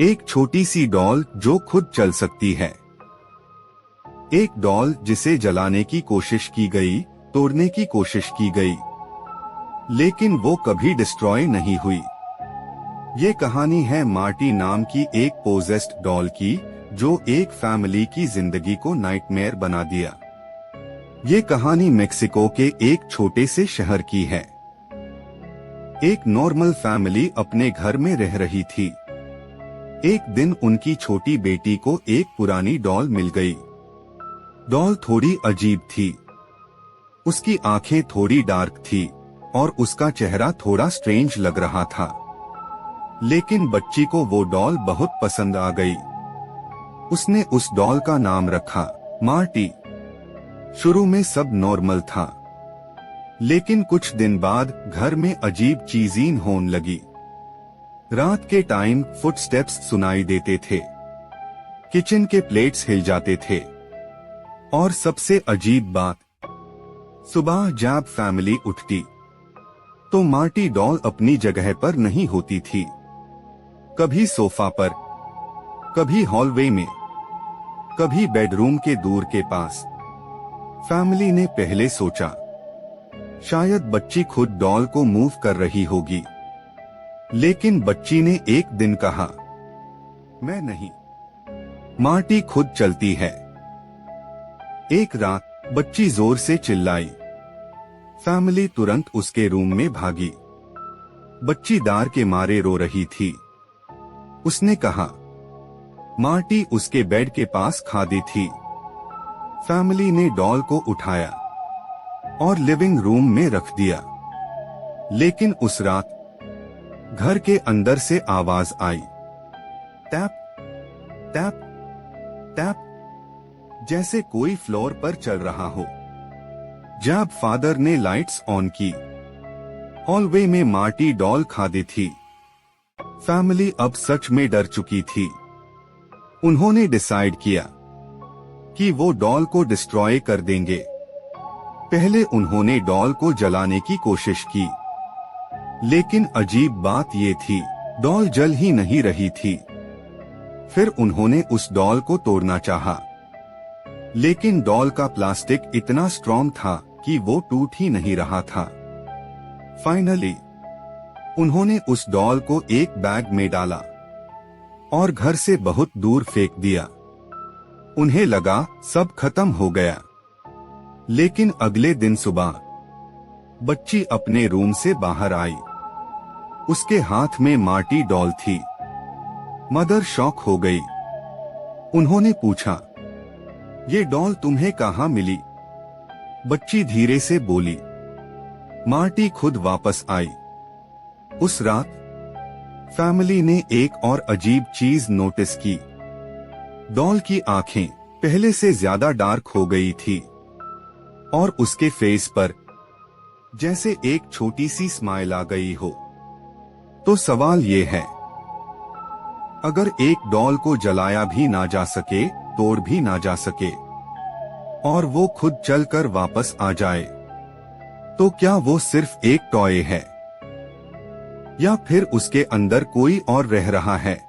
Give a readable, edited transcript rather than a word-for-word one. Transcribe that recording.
एक छोटी C double जो खुद चल सकती है। एक डॉल जिसे जलाने की कोशिश की गई, तोड़ने की कोशिश की गई, लेकिन वो कभी डिस्ट्रॉय नहीं हुई। ये कहानी है मार्टी नाम की एक पोजेस्ड डॉल की, जो एक फैमिली की जिंदगी को नाइटमेयर बना दिया। ये कहानी मेक्सिको के एक छोटे से शहर की है। एक नॉर्मल फैमिली अपने घर में रह रही थी। एक दिन उनकी छोटी बेटी को एक पुरानी डॉल मिल गई। डॉल थोड़ी अजीब थी। उसकी आंखें थोड़ी डार्क थी और उसका चेहरा थोड़ा स्ट्रेंज लग रहा था। लेकिन बच्ची को वो डॉल बहुत पसंद आ गई। उसने उस डॉल का नाम रखा मार्टी। शुरू में सब नॉर्मल था, लेकिन कुछ दिन बाद घर में अजीब चीजें होने लगी। रात के टाइम फुटस्टेप्स सुनाई देते थे, किचन के प्लेट्स हिल जाते थे, और सबसे अजीब बात, सुबह जब फैमिली उठती तो मार्टी डॉल अपनी जगह पर नहीं होती थी। कभी सोफा पर, कभी हॉलवे में, कभी बेडरूम के दूर के पास। फैमिली ने पहले सोचा शायद बच्ची खुद डॉल को मूव कर रही होगी, लेकिन बच्ची ने एक दिन कहा, मैं नहीं, मार्टी खुद चलती है। एक रात बच्ची जोर से चिल्लाई। फैमिली तुरंत उसके रूम में भागी। बच्ची डर के मारे रो रही थी। उसने कहा, मार्टी उसके बेड के पास खड़ी थी। फैमिली ने डॉल को उठाया और लिविंग रूम में रख दिया। लेकिन उस रात घर के अंदर से आवाज आई, टैप टैप टैप, जैसे कोई फ्लोर पर चल रहा हो। जब फादर ने लाइट्स ऑन की, हॉलवे में मार्टी डॉल खड़ी थी। फैमिली अब सच में डर चुकी थी। उन्होंने डिसाइड किया कि वो डॉल को डिस्ट्रॉय कर देंगे। पहले उन्होंने डॉल को जलाने की कोशिश की, लेकिन अजीब बात ये थी, डॉल जल ही नहीं रही थी। फिर उन्होंने उस डॉल को तोड़ना चाहा, लेकिन डॉल का प्लास्टिक इतना स्ट्रॉन्ग था कि वो टूट ही नहीं रहा था। फाइनली उन्होंने उस डॉल को एक बैग में डाला और घर से बहुत दूर फेंक दिया। उन्हें लगा सब खत्म हो गया। लेकिन अगले दिन सुबह बच्ची अपने रूम से बाहर आई। उसके हाथ में मार्टी डॉल थी। मदर शॉक हो गई। उन्होंने पूछा, ये डॉल तुम्हें कहाँ मिली? बच्ची धीरे से बोली, मार्टी खुद वापस आई। उस रात फैमिली ने एक और अजीब चीज नोटिस की। डॉल की आंखें पहले से ज्यादा डार्क हो गई थी और उसके फेस पर जैसे एक छोटी सी स्माइल आ गई हो। तो सवाल ये है, अगर एक डॉल को जलाया भी ना जा सके, तोड़ भी ना जा सके, और वो खुद चलकर वापस आ जाए, तो क्या वो सिर्फ एक टॉय है, या फिर उसके अंदर कोई और रह रहा है?